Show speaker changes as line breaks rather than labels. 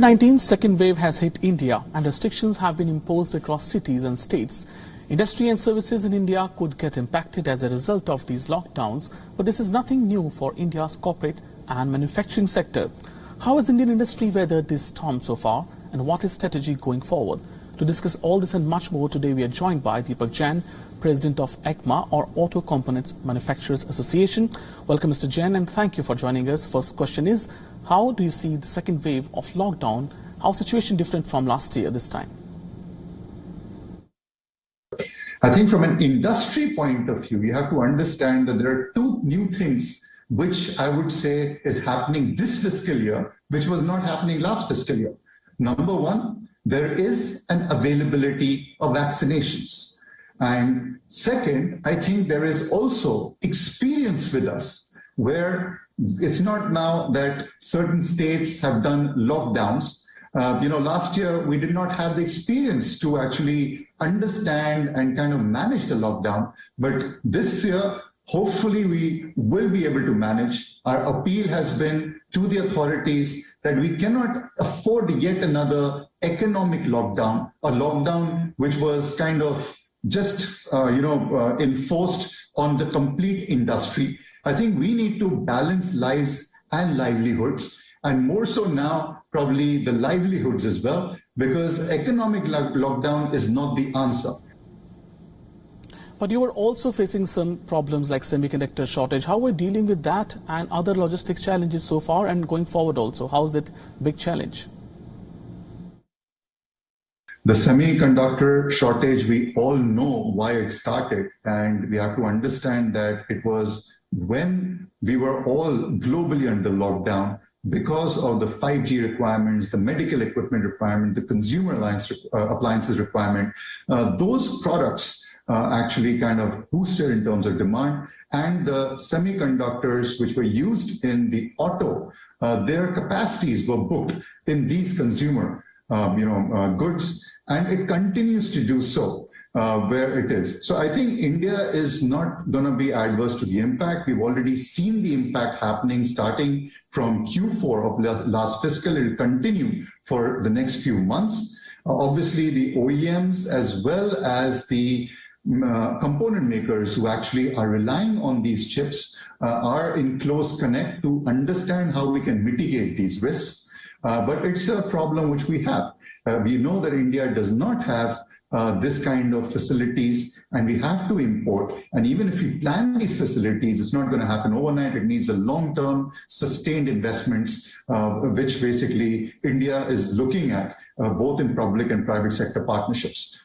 COVID-19 second wave has hit India and restrictions have been imposed across cities and states. Industry and services in India could get impacted as a result of these lockdowns, but this is nothing new for India's corporate and manufacturing sector. How has Indian industry weathered this storm so far, and what is strategy going forward? To discuss all this and much more, today we are joined by Deepak Jain, President of ACMA, or Auto Components Manufacturers Association. Welcome, Mr. Jain, and thank you for joining us. First question is, how do you see the second wave of lockdown? How is the situation different from last year this time?
I think from an industry point of view, you have to understand that there are two new things which I would say is happening this fiscal year, which was not happening last fiscal year. Number one, there is an availability of vaccinations. And second, I think there is also experience with us where it's not now that certain states have done lockdowns. Last year we did not have the experience to actually understand and kind of manage the lockdown. But this year, hopefully we will be able to manage. Our appeal has been to the authorities that we cannot afford yet another economic lockdown, a lockdown which was kind of just enforced on the complete industry. I think we need to balance lives and livelihoods, and more so now, probably the livelihoods as well, because economic lockdown is not the answer.
But you were also facing some problems like semiconductor shortage. How are we dealing with that and other logistics challenges so far and going forward also? How is that big challenge?
The semiconductor shortage, we all know why it started, and we have to understand that it was when we were all globally under lockdown because of the 5G requirements, the medical equipment requirement, the consumer appliances requirement. Those products actually kind of boosted in terms of demand, and the semiconductors which were used in the auto, their capacities were booked in these consumer goods, and it continues to do so where it is. So I think India is not going to be adverse to the impact. We've already seen the impact happening starting from Q4 of last fiscal. It will continue for the next few months. Obviously, the OEMs as well as the component makers who actually are relying on these chips are in close connect to understand how we can mitigate these risks. But it's a problem which we have. We know that India does not have this kind of facilities, and we have to import. And even if we plan these facilities, it's not going to happen overnight. It needs a long-term, sustained investments, which basically India is looking at, both in public and private sector partnerships.